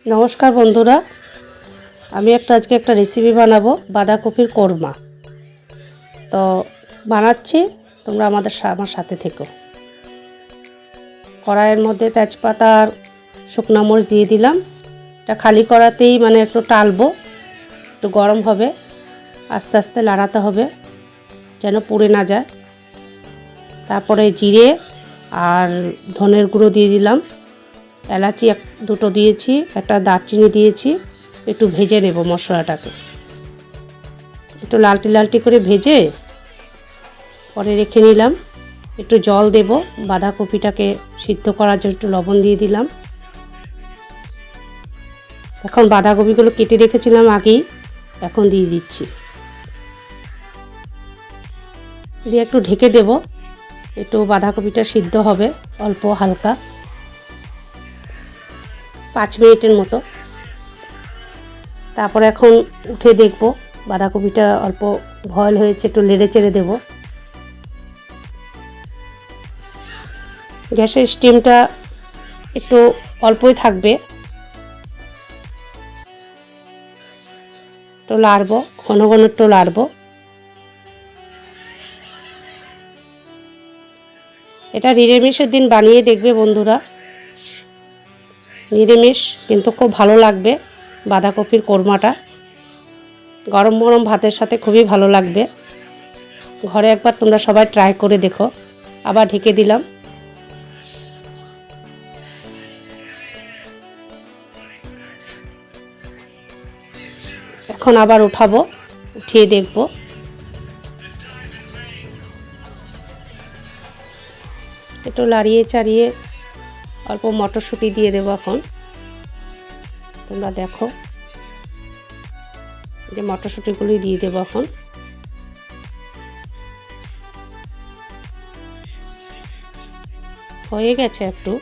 নমস্কার বন্ধুরা, আমি আজকে একটা রেসিপি বানাবো বাঁধাকপির কোরমা। তো বানাচ্ছি, তোমরা আমার সাথে থেকো। কড়াইয়ের মধ্যে তেজপাতা আর শুকনো মরিচ দিয়ে দিলাম। এটা খালি কড়াতেই একটু টালবো, একটু গরম হবে, আস্তে আস্তে লাড়াতে হবে যেন পুড়ে না যায়। তারপরে জিরে আর ধনের গুঁড়ো দিয়ে দিলাম, এলাচি দুটো দিয়েছি, একটা দারচিনি দিয়েছি। একটু ভেজে নেব মশলাটাকে, একটু লালটি লালটি করে ভেজে পরে রেখে নিলাম। একটু জল দেব, বাঁধাকপিটাকে সিদ্ধ করার জন্য একটু লবণ দিয়ে দিলাম। এখন বাঁধাকপিগুলো কেটে রেখেছিলাম আগেই, এখন দিয়ে দিচ্ছি, দিয়ে একটু ঢেকে দেব। একটু বাঁধাকপিটা সিদ্ধ হবে অল্প হালকা, 5 মিনিটের মতো। তারপর এখন উঠে দেখব বাঁধাকপিটা অল্প বয়েল হয়েছে, একটু নেড়ে চেড়ে দেব। গ্যাসের স্টিমটা একটু অল্পই থাকবে, একটু লাড়বো, ঘন ঘন একটু লাড়বো। এটা নিরামিষের দিন বানিয়ে দেখবে বন্ধুরা, নিরামিষ কিন্তু খুব ভালো লাগবে। বাঁধাকপির কোরমাটা গরম গরম ভাতের সাথে খুবই ভালো লাগবে। ঘরে একবার তোমরা সবাই ট্রাই করে দেখো। আবার ঢেকে দিলাম। এখন আবার উঠাবো, উঠিয়ে দেখব। একটু লাড়িয়ে চাড়িয়ে অল্প মটরশুঁটি দিয়ে দেবো। এখন তোমরা দেখো যে মটরশুঁটিগুলোই দিয়ে দেবো। এখন হয়ে গেছে একটু,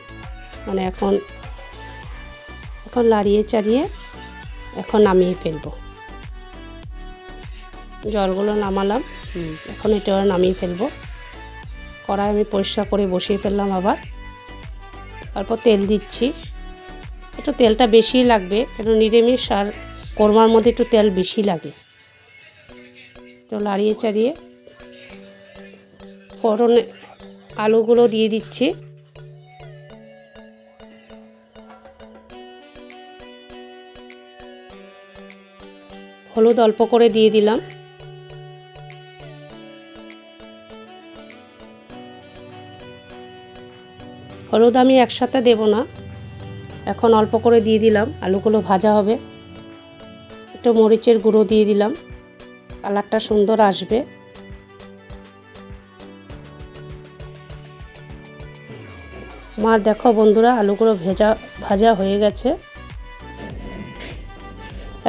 এখন লাড়িয়ে চাড়িয়ে এখন নামিয়ে ফেলবো। জলগুলো নামালাম, এখন এটা নামিয়ে ফেলবো। কড়াই আমি পরিষ্কার করে বসিয়ে ফেললাম। আবার অল্প তেল দিচ্ছি, একটু তেলটা বেশি লাগবে, কেন নিরামিষ আর কোরমার মধ্যে একটু তেল বেশি লাগে। তো লাড়িয়ে চাড়িয়ে ফোড়নে আলুগুলো দিয়ে দিচ্ছি। হলুদ অল্প করে দিয়ে দিলাম। হলুদ আমি একসাথে দেব না, এখন অল্প করে দিয়ে দিলাম। আলুগুলো ভাজা হবে। একটু মরিচের গুঁড়ো দিয়ে দিলাম, কালারটা সুন্দর আসবে। আমার দেখো বন্ধুরা, আলুগুলো ভাজা হয়ে গেছে।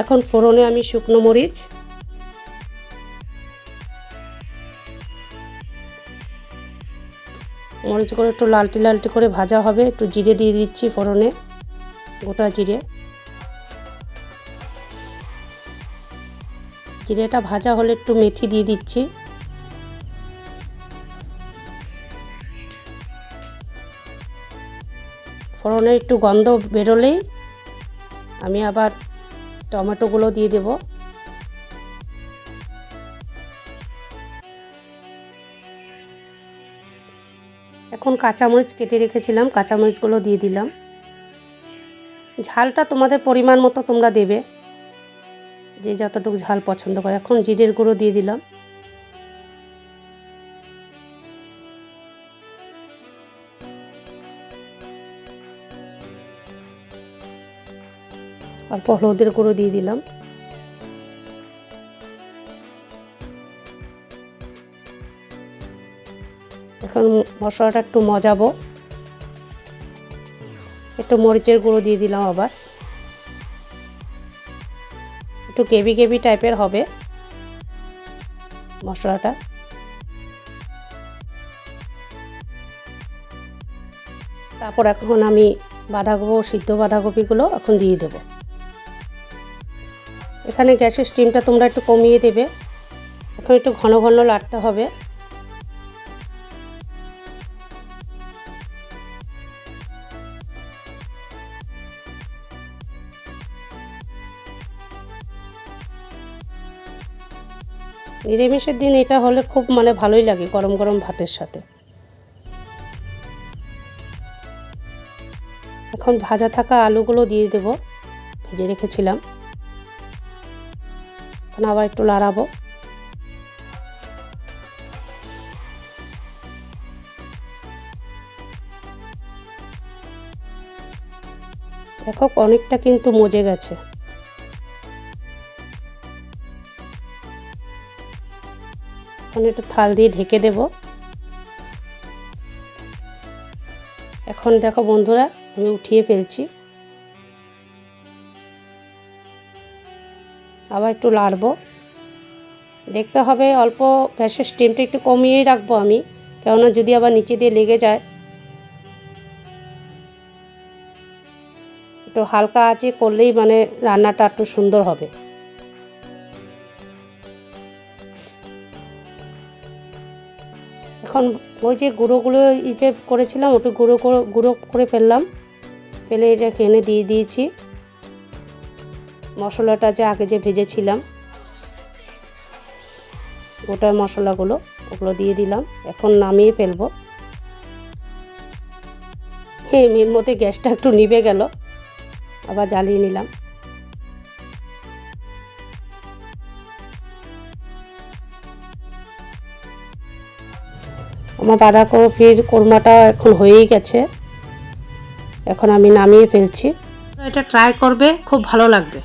এখন ফোড়নে আমি শুকনো মরিচগুলো একটু লালটি লালটি করে ভাজা হবে। একটু জিরে দিয়ে দিচ্ছি ফোড়নে, গোটা জিরে। জিরেটা ভাজা হলে একটু মেথি দিয়ে দিচ্ছি। ফোড়নের একটু গন্ধ বেরোলেই আমি আবার টমেটোগুলো দিয়ে দেব। এখন কাঁচামরিচ কেটে রেখেছিলাম, কাঁচামরিচগুলো দিয়ে দিলাম। ঝালটা তোমাদের পরিমাণ মতো তোমরা দেবে, যে যতটুকু ঝাল পছন্দ করে। এখন জিরের গুঁড়ো দিয়ে দিলাম। অল্প হলুদের গুঁড়ো দিয়ে দিলাম। এখন মশলাটা একটু মজাবো, একটু মরিচের গুঁড়ো দিয়ে দিলাম। আবার একটু গ্রেভি গ্রেভি টাইপের হবে মশলাটা। তারপর এখন আমি সিদ্ধ বাঁধাকপিগুলো এখন দিয়ে দেব। এখানে গ্যাসের স্টিমটা তোমরা একটু কমিয়ে দেবে। এখন একটু ঘন ঘন লাড়তে হবে। নিরামিষের দিন এটা হলে খুব মানে ভালোই লাগে গরম গরম ভাতের সাথে। এখন ভাজা থাকা আলুগুলো দিয়ে দেব, ভেজে রেখেছিলাম। এখন আবার একটু লাড়াবো। দেখো অনেকটা কিন্তু মজে গেছে। এখন একটু থাল দিয়ে ঢেকে দেব। এখন দেখো বন্ধুরা, আমি উঠিয়ে ফেলছি। আবার একটু লাড়বো। দেখতে হবে অল্প গ্যাসের স্টিমটা একটু কমিয়েই রাখবো আমি, কেননা যদি আবার নিচে দিয়ে লেগে যায়। একটু হালকা আঁচে করলেই মানে রান্নাটা একটু সুন্দর হবে। এখন ওই যে গুঁড়োগুলো যে করেছিলাম ওটা গুঁড়ো করে ফেললাম, ফেলে এটা এনে দিয়ে দিয়েছি। মশলাটা যে আগে যে ভেজেছিলাম গোটা মশলাগুলো, ওগুলো দিয়ে দিলাম। এখন নামিয়ে ফেলবো। এর মধ্যে গ্যাসটা একটু নিভে গেল, আবার জ্বালিয়ে নিলাম। আমার বাঁধাকপির কোরমাটা এখন হয়েই গেছে। এখন আমি নামিয়ে ফেলছি। এটা ট্রাই করবে, খুব ভালো লাগবে।